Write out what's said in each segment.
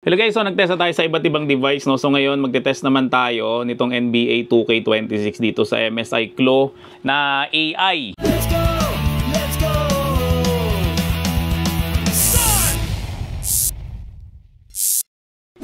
Hello guys, so nagtest na tayo sa iba't ibang device, no? So ngayon magte-test naman tayo nitong NBA 2K26 dito sa MSI Klo na AI. Let's go! Let's go! Start!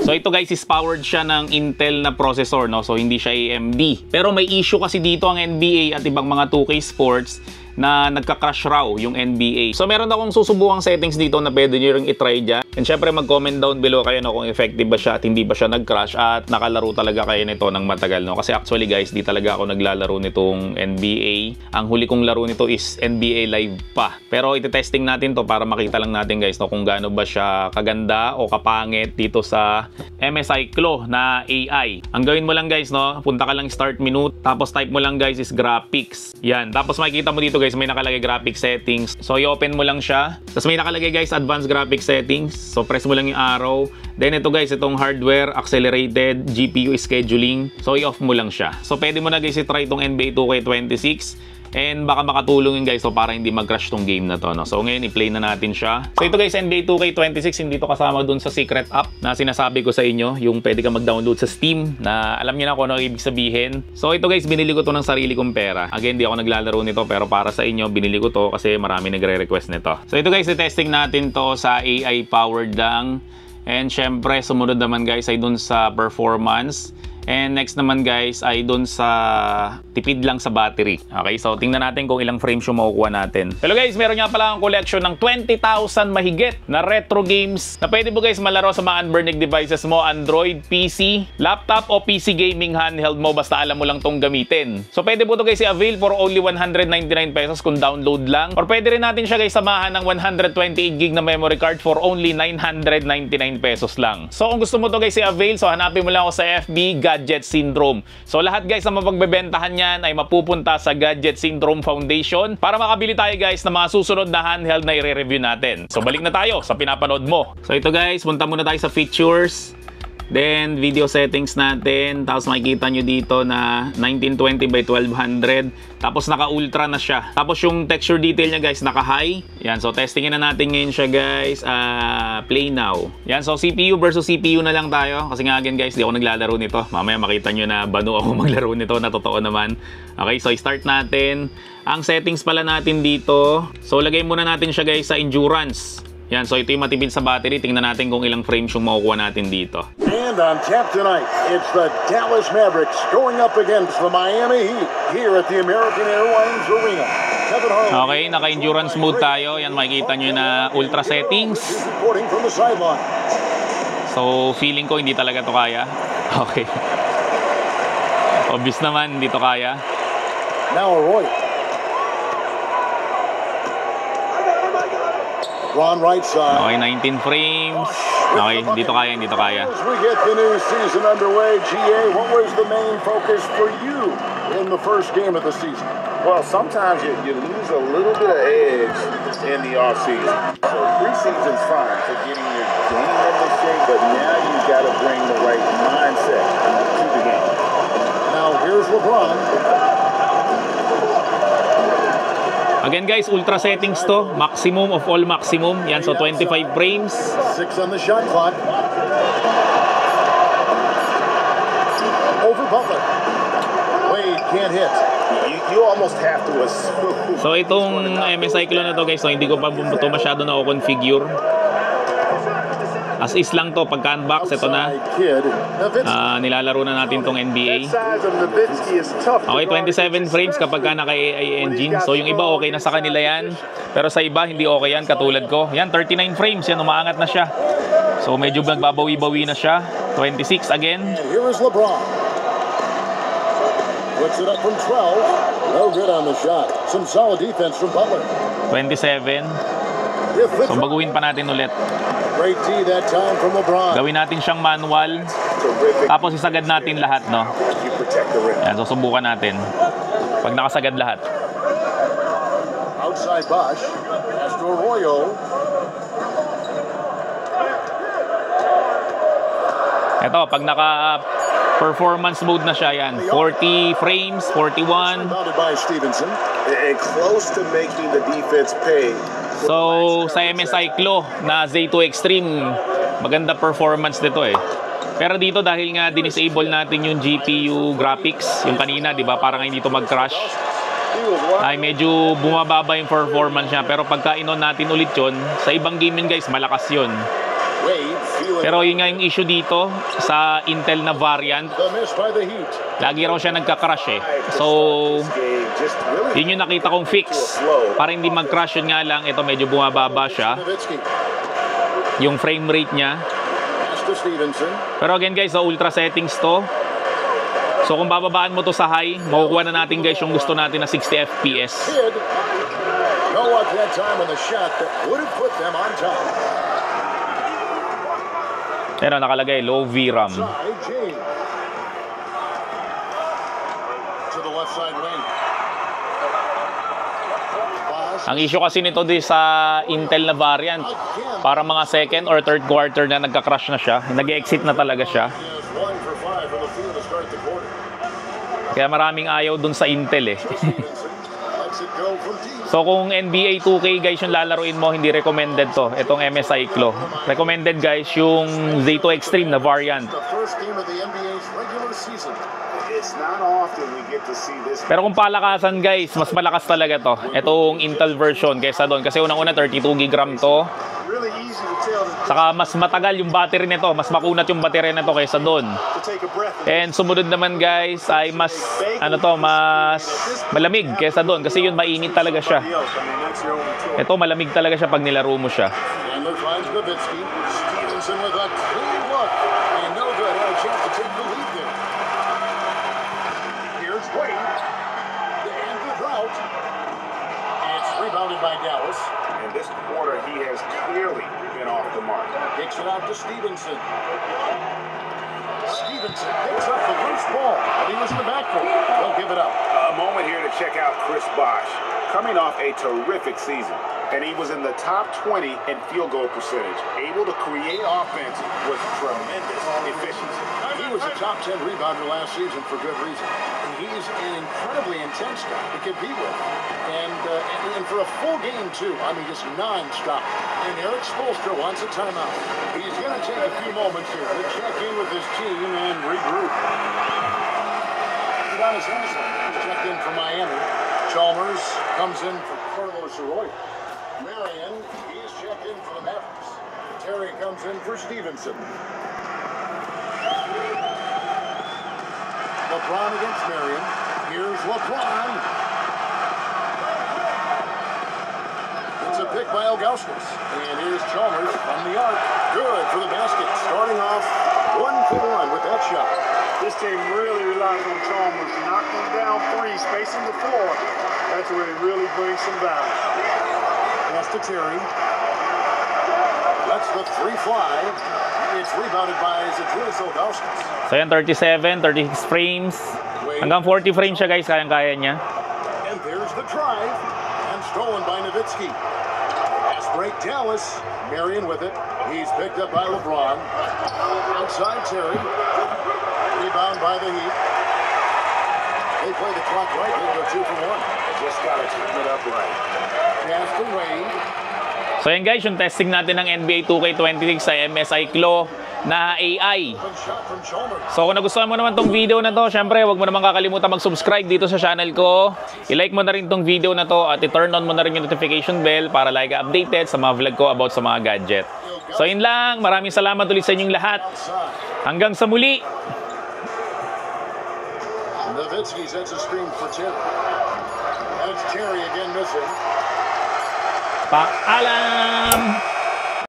So ito guys is powered siya ng Intel na processor, no? So hindi siya AMD. Pero may issue kasi dito ang NBA at ibang mga 2K sports na nagka-crash raw yung NBA. So meron akong susubukang settings dito na pwede nyo ring itry dyan. And syempre mag-comment down below kayo no, kung effective ba siya at hindi ba siya nag-crash at nakalaro talaga kayo nito ng matagal. No? Kasi actually guys, di talaga ako naglalaro nitong NBA. Ang huli kong laro nito is NBA Live pa. Pero iti-testing natin to para makita lang natin guys no, kung gaano ba siya kaganda o kapangit dito sa MSI Klo na AI. Ang gawin mo lang guys, no, punta ka lang start menu, tapos type mo lang guys is graphics. Yan. Tapos makikita mo dito guys, may nakalagay graphics settings. So i-open mo lang siya. Tapos may nakalagay guys advanced graphics settings. So press mo lang yung arrow. Then ito guys, itong hardware, accelerated, GPU scheduling. So i-off mo lang siya. So pwede mo na guys i-try itong NBA 2K26. And baka makatulong yun guys so para hindi mag-crash tong game na to. No? So ngayon i-play na natin siya. So ito guys, NBA 2K26 hindi to kasama dun sa secret app na sinasabi ko sa inyo. Yung pwede ka mag-download sa Steam na alam niyo na kung ano ibig sabihin. So ito guys, binili ko to ng sarili kong pera. Again, di ako naglalaro nito pero para sa inyo, binili ko to kasi marami nagre-request nito. So ito guys, i-testing natin to sa AI powered lang. And syempre, sumunod naman guys ay dun sa performance. And next naman guys ay dun sa tipid lang sa battery. Okay, so tingnan natin kung ilang frames yung makukuha natin. Hello guys, meron nga pala ang collection ng 20,000 mahigit na retro games na pwede mo guys malaro sa mga Anbernic devices mo, Android, PC, laptop o PC gaming handheld mo basta alam mo lang tong gamitin. So pwede po to guys i-avail for only 199 pesos kung download lang. Or pwede rin natin siya guys samahan ng 128GB na memory card for only 999 pesos lang. So kung gusto mo to guys i-avail, so hanapin mo lang ako sa FB, Gadget Syndrome. So lahat guys na mapagbebentahan niyan ay mapupunta sa Gadget Syndrome Foundation para makabili tayo guys ng mga susunod na handheld na i-review natin. So balik na tayo sa pinapanood mo. So ito guys, punta muna tayo sa features. Then video settings natin. Tapos makikita nyo dito na 1920 by 1200. Tapos naka-ultra na siya. Tapos yung texture detail niya guys naka-high. Yan, so testingin na natin ngayon siya guys. Play now. Yan, so CPU versus CPU na lang tayo. Kasi nga again guys, di ako naglalaro nito. Mamaya makita nyo na bano ako maglaro nito. Na totoo naman. Okay, so i-start natin. Ang settings pala natin dito. So lagay muna natin siya guys sa endurance. Yan, so ito yung matipid sa battery. Tingnan natin kung ilang frames yung makukuha natin dito. And on tap tonight, it's the Dallas Mavericks going up against the Miami Heat here at the American Airlines Arena. Okay, naka-endurance mode tayo. Yan, makikita nyo na ultra settings. So, feeling ko hindi talaga to kaya. Okay. Obvious naman, hindi to kaya. Now Roy. Ron right side. Okay, 19 frames. Okay, hindi to kaya, hindi to kaya. As we get the new season underway, GA, what was the main focus for you in the first game of the season? Well, sometimes you lose a little bit of edge in the offseason. So preseason's fine for getting your game into shape, but now you got to bring the right mindset to the game. Now here's LeBron. Again guys, ultra settings to. Maximum of all maximum. Yan, so 25 frames. 6 on the shot clock. Over Butler. Wade can't hit. You almost have to assume. So itong MSI Klo na to guys, so hindi ko pa ito masyado na configure. As is lang to, pagka-unbox, ito na. Nilalaro na natin tong NBA. Okay, 27 frames kapag ka naka-AI engine. So yung iba okay na sa kanila yan. Pero sa iba hindi okay yan, katulad ko. Yan, 39 frames, yan, umaangat na siya. So medyo nagbabawi-bawi na siya. 26 again. Here is LeBron. Puts it up from 12. No good on the shot. Some solid defense from Butler. 27. So baguhin pa natin ulit. Great D that time from LeBron. Gawin natin siyang manual. Tapos isagad natin lahat, no? Yan, so subukan natin. Pag nakasagad lahat. Outside Bosch. Castro Arroyo. Ito, pag naka performance mode na siya, yan. 40 frames, 41. Close to making the defense pay. So, sa MSI Klo na Z2 Extreme, Maganda performance nito eh. Pero dito dahil nga dinisable natin yung GPU graphics, yung kanina, di ba? Parang hindi to mag-crash. Ay medyo bumababa yung performance niya. Pero pagka in-on natin ulit yun, sa ibang game yun guys, malakas yun. Pero yun nga yung issue dito sa Intel na variant. Lagi raw siya nagka-crash eh. So, yun yung nakita kong fix. Para hindi mag-crash yun nga lang, ito medyo bumababa siya. Yung frame rate niya. Pero again guys, sa ultra settings to. So kung bababaan mo to sa high, makukuha na natin guys yung gusto natin na 60 FPS. Pero nakalagay, low VRAM. Ang issue kasi nito di sa Intel na variant, para mga second or third quarter na nagka-crash na siya, nag-exit na talaga siya. Kaya maraming ayaw dun sa Intel eh. So kung NBA 2K guys yung lalaruin mo, hindi recommended to. Itong MSI Clo. Recommended guys yung Z2 Extreme na variant. Pero kung palakasan guys, mas malakas talaga to. Itong Intel version kaysa doon. Kasi unang-una 32 GB RAM to. Saka mas matagal yung battery nito. Mas makunat yung battery nito kaysa doon. And sumunod naman guys ay mas mas malamig kaysa doon. Kasi yun mainit talaga siya. Ito malamig talaga siya pag nilaro mo siya. Rebounded by Dallas. In this quarter, he has clearly been off the mark. Kicks it out to Stevenson. Stevenson picks up the loose ball. He was in the backcourt. They'll give it up. A moment here to check out Chris Bosh, coming off a terrific season. And he was in the top 20 in field goal percentage, able to create offense with tremendous efficiency. He was a top 10 rebounder last season for good reason. He's an incredibly intense guy to compete with. And for a full game, too. I mean, just non-stop. And Eric Spoelstra wants a timeout. He's going to take a few moments here to check in with his team and regroup. Udonis Haslem checked in for Miami. Chalmers comes in for Carlos Arroyo. Marion, he's checked in for the Mavericks. Terry comes in for Stevenson. LeBron against Marion. Here's LeBron. It's a pick by Ilgauskas. And here's Chalmers from the arc. Good for the basket. Starting off 1 for 1 with that shot. This team really relies on Chalmers to knock them down three, spacing the floor. That's where he really brings some value. Pass to Terry. Lets the three fly. It's rebounded by Zydrunas Ilgauskas. So yan, 37, 36 frames. Hanggang 40 frames siya guys, kayang-kaya niya. And there's the drive. And stolen by Nowitzki. Pass break Dallas. Marion with it. He's picked up by LeBron. Outside Terry. Rebound by the Heat. They play the clock right. They go 2 for 1. Just got to turn it up right. Pass to Wade. So yan guys, yung testing natin ng NBA 2K26 sa MSI Clo na AI. Shot from Chalmers. So kung nagustuhan mo naman tong video na to, syempre huwag mo naman kakalimutan mag-subscribe dito sa channel ko. I-like mo na rin tong video na to at i-turn on mo na rin yung notification bell para lagi updated sa mga vlog ko about sa mga gadget. So yun lang, maraming salamat ulit sa inyong lahat. Hanggang sa muli! Nowitzki sets a screen for Terry. That's Terry again missing. Paalam!